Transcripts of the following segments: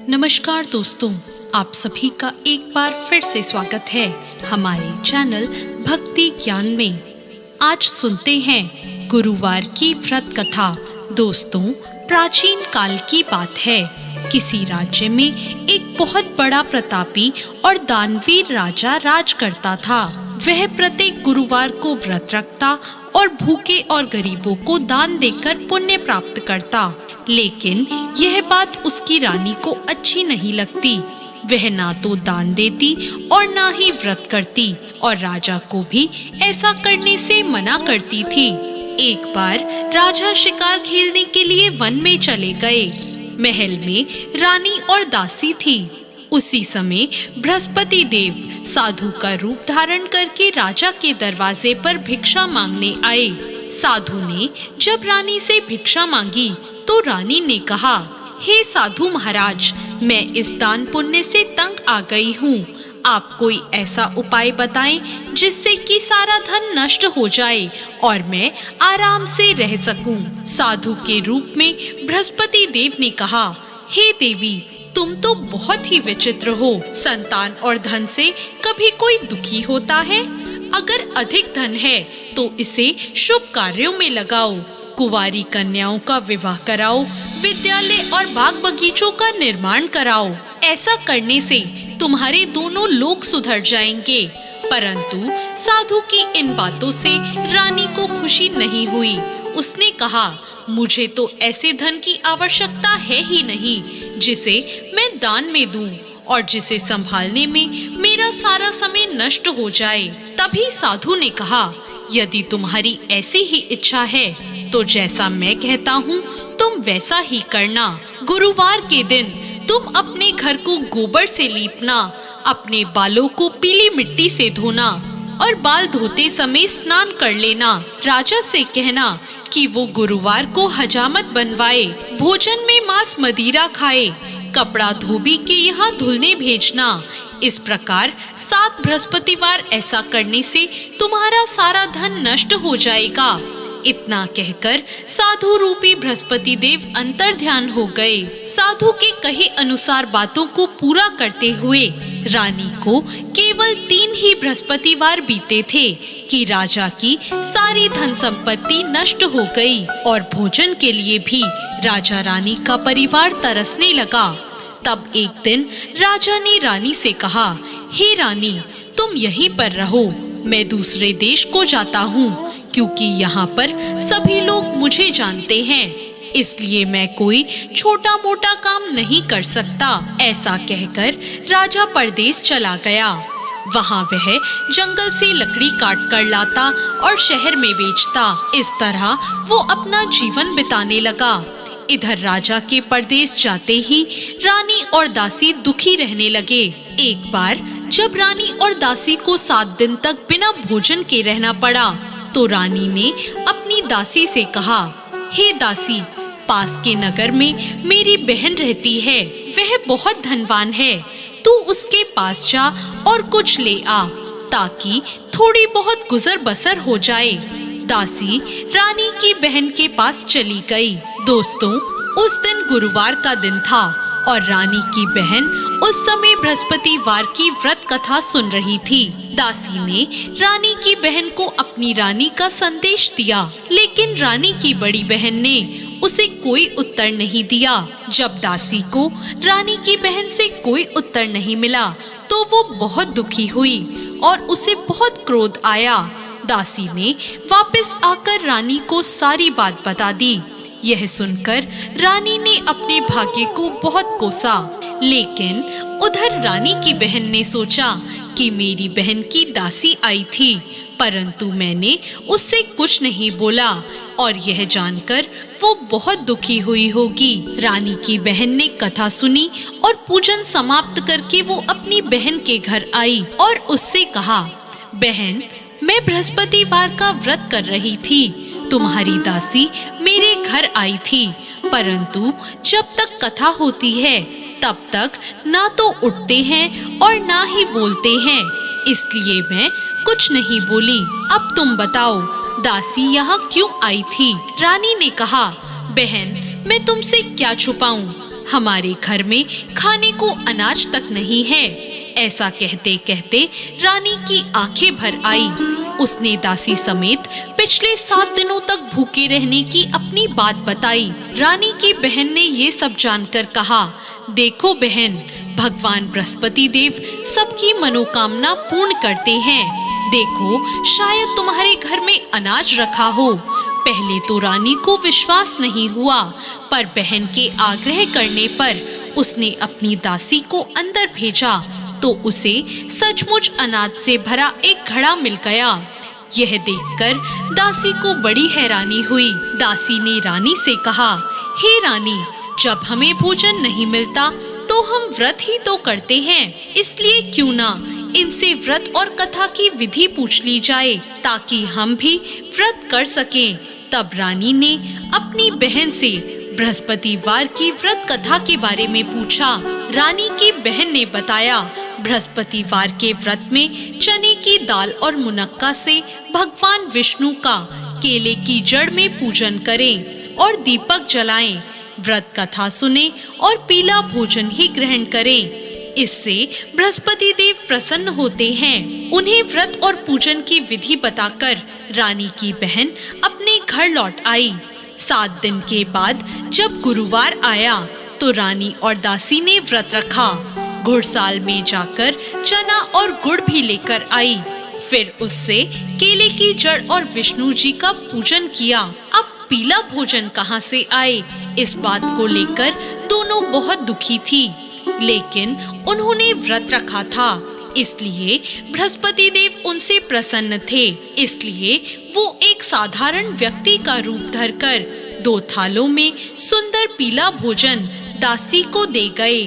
नमस्कार दोस्तों, आप सभी का एक बार फिर से स्वागत है हमारे चैनल भक्ति ज्ञान में। आज सुनते हैं गुरुवार की व्रत कथा। दोस्तों, प्राचीन काल की बात है। किसी राज्य में एक बहुत बड़ा प्रतापी और दानवीर राजा राज करता था। वह प्रत्येक गुरुवार को व्रत रखता और भूखे और गरीबों को दान देकर पुण्य प्राप्त करता। लेकिन यह बात उसकी रानी को अच्छी नहीं लगती। वह ना तो दान देती और ना ही व्रत करती और राजा को भी ऐसा करने से मना करती थी। एक बार राजा शिकार खेलने के लिए वन में चले गए। महल में रानी और दासी थी। उसी समय बृहस्पति देव साधु का रूप धारण करके राजा के दरवाजे पर भिक्षा मांगने आए। साधु ने जब रानी से भिक्षा मांगी तो रानी ने कहा, हे साधु महाराज, मैं इस दान पुण्य से तंग आ गई हूँ। आप कोई ऐसा उपाय बताएं जिससे कि सारा धन नष्ट हो जाए और मैं आराम से रह सकूं। साधु के रूप में बृहस्पति देव ने कहा, हे देवी, तुम तो बहुत ही विचित्र हो। संतान और धन से कभी कोई दुखी होता है? अगर अधिक धन है तो इसे शुभ कार्यों में लगाओ। कुंवारी कन्याओं का विवाह कराओ, विद्यालय और बाग बगीचों का निर्माण कराओ। ऐसा करने से तुम्हारे दोनों लोग सुधर जाएंगे। परंतु साधु की इन बातों से रानी को खुशी नहीं हुई। उसने कहा, मुझे तो ऐसे धन की आवश्यकता है ही नहीं जिसे मैं दान में दूं और जिसे संभालने में मेरा सारा समय नष्ट हो जाए। तभी साधु ने कहा, यदि तुम्हारी ऐसी ही इच्छा है तो जैसा मैं कहता हूँ तुम वैसा ही करना। गुरुवार के दिन तुम अपने घर को गोबर से लीपना, अपने बालों को पीली मिट्टी से धोना और बाल धोते समय स्नान कर लेना। राजा से कहना कि वो गुरुवार को हजामत बनवाए, भोजन में मांस मदिरा खाए, कपड़ा धोबी के यहाँ धुलने भेजना। इस प्रकार 7 बृहस्पतिवार ऐसा करने से तुम्हारा सारा धन नष्ट हो जाएगा। इतना कहकर साधु रूपी बृहस्पति देव अंतर ध्यान हो गए। साधु के कहे अनुसार बातों को पूरा करते हुए रानी को केवल 3 ही बृहस्पतिवार बीते थे कि राजा की सारी धन संपत्ति नष्ट हो गई और भोजन के लिए भी राजा रानी का परिवार तरसने लगा। तब एक दिन राजा ने रानी से कहा, हे रानी, तुम यहीं पर रहो, मैं दूसरे देश को जाता हूँ, क्योंकि यहाँ पर सभी लोग मुझे जानते हैं, इसलिए मैं कोई छोटा मोटा काम नहीं कर सकता। ऐसा कहकर राजा परदेश चला गया। वहाँ वह जंगल से लकड़ी काट कर लाता और शहर में बेचता। इस तरह वो अपना जीवन बिताने लगा। इधर राजा के परदेश जाते ही रानी और दासी दुखी रहने लगे। एक बार जब रानी और दासी को 7 दिन तक बिना भोजन के रहना पड़ा तो रानी ने अपनी दासी से कहा, हे दासी, पास के नगर में मेरी बहन रहती है, वह बहुत धनवान है। तू उसके पास जा और कुछ ले आ ताकि थोड़ी बहुत गुजर बसर हो जाए। दासी रानी की बहन के पास चली गई। दोस्तों, उस दिन गुरुवार का दिन था और रानी की बहन उस समय बृहस्पतिवार की व्रत कथा सुन रही थी। दासी ने रानी की बहन को अपनी रानी का संदेश दिया, लेकिन रानी की बड़ी बहन ने उसे कोई उत्तर नहीं दिया। जब दासी को रानी की बहन से कोई उत्तर नहीं मिला तो वो बहुत दुखी हुई और उसे बहुत क्रोध आया। दासी ने वापस आकर रानी को सारी बात बता दी। यह सुनकर रानी ने अपने भाग्य को बहुत कोसा, लेकिन उधर रानी की बहन ने सोचा कि मेरी बहन की दासी आई थी, परंतु मैंने उससे कुछ नहीं बोला और यह जानकर वो बहुत दुखी हुई होगी। रानी की बहन ने कथा सुनी और पूजन समाप्त करके वो अपनी बहन के घर आई और उससे कहा, बहन, मैं बृहस्पतिवार का व्रत कर रही थी। तुम्हारी दासी मेरे घर आई थी, परंतु जब तक कथा होती है तब तक ना तो उठते हैं और ना ही बोलते हैं, इसलिए मैं कुछ नहीं बोली। अब तुम बताओ, दासी यहाँ क्यों आई थी? रानी ने कहा, बहन, मैं तुमसे क्या छुपाऊं? हमारे घर में खाने को अनाज तक नहीं है। ऐसा कहते कहते रानी की आंखें भर आई। उसने दासी समेत पिछले 7 दिनों तक भूखे रहने की अपनी बात बताई। रानी की बहन ने ये सब जानकर कहा, देखो बहन, भगवान बृहस्पति देव सबकी मनोकामना पूर्ण करते हैं। देखो, शायद तुम्हारे घर में अनाज रखा हो। पहले तो रानी को विश्वास नहीं हुआ, पर बहन के आग्रह करने पर उसने अपनी दासी को अंदर भेजा तो उसे सचमुच अनाज से भरा एक घड़ा मिल गया। यह देखकर दासी को बड़ी हैरानी हुई। दासी ने रानी से कहा, हे रानी, जब हमें भोजन नहीं मिलता तो हम व्रत ही तो करते हैं, इसलिए क्यों ना इनसे व्रत और कथा की विधि पूछ ली जाए ताकि हम भी व्रत कर सकें। तब रानी ने अपनी बहन से बृहस्पतिवार की व्रत कथा के बारे में पूछा। रानी की बहन ने बताया, बृहस्पतिवार के व्रत में चने की दाल और मुनक्का से भगवान विष्णु का केले की जड़ में पूजन करें और दीपक जलाएं, व्रत कथा सुने और पीला भोजन ही ग्रहण करें। इससे बृहस्पति देव प्रसन्न होते हैं। उन्हें व्रत और पूजन की विधि बताकर रानी की बहन अपने घर लौट आई। 7 दिन के बाद जब गुरुवार आया तो रानी और दासी ने व्रत रखा। घुड़साल में जाकर चना और गुड़ भी लेकर आई। फिर उससे केले की जड़ और विष्णु जी का पूजन किया। अब पीला भोजन कहाँ से आए, इस बात को लेकर दोनों बहुत दुखी थी, लेकिन उन्होंने व्रत रखा था, इसलिए बृहस्पति देव उनसे प्रसन्न थे। इसलिए वो एक साधारण व्यक्ति का रूप धरकर 2 थालों में सुंदर पीला भोजन दासी को दे गए।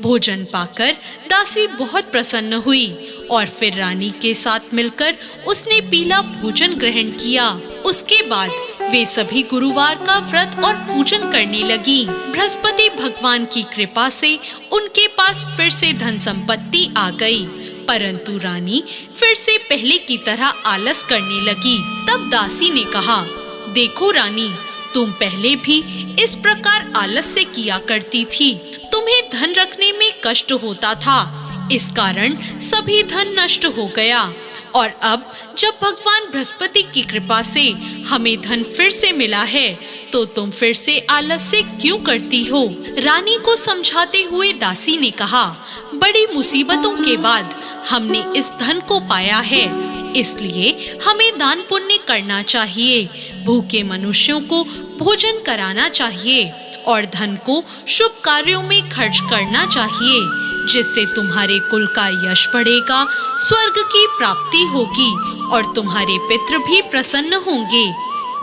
भोजन पाकर दासी बहुत प्रसन्न हुई और फिर रानी के साथ मिलकर उसने पीला भोजन ग्रहण किया। उसके बाद वे सभी गुरुवार का व्रत और पूजन करने लगी। बृहस्पति भगवान की कृपा से उनके पास फिर से धन संपत्ति आ गई, परंतु रानी फिर से पहले की तरह आलस करने लगी। तब दासी ने कहा, देखो रानी, तुम पहले भी इस प्रकार आलस से किया करती थी। तुम्हें धन रखने में कष्ट होता था, इस कारण सभी धन नष्ट हो गया, और अब जब भगवान बृहस्पति की कृपा से हमें धन फिर से मिला है तो तुम फिर से आलस से क्यों करती हो। रानी को समझाते हुए दासी ने कहा, बड़ी मुसीबतों के बाद हमने इस धन को पाया है, इसलिए हमें दान पुण्य करना चाहिए, भूखे मनुष्यों को भोजन कराना चाहिए और धन को शुभ कार्यों में खर्च करना चाहिए, जिससे तुम्हारे कुल का यश बढ़ेगा, स्वर्ग की प्राप्ति होगी और तुम्हारे पितृ भी प्रसन्न होंगे।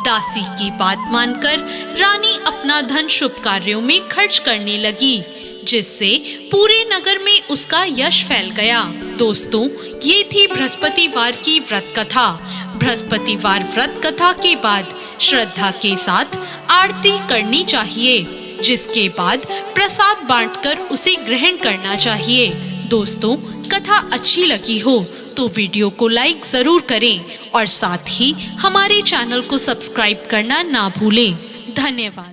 दासी की बात मानकर रानी अपना धन शुभ कार्यों में खर्च करने लगी, जिससे पूरे नगर में उसका यश फैल गया। दोस्तों, ये थी बृहस्पतिवार की व्रत कथा। बृहस्पतिवार व्रत कथा के बाद श्रद्धा के साथ आरती करनी चाहिए, जिसके बाद प्रसाद बांटकर उसे ग्रहण करना चाहिए। दोस्तों, कथा अच्छी लगी हो तो वीडियो को लाइक जरूर करें और साथ ही हमारे चैनल को सब्सक्राइब करना ना भूलें। धन्यवाद।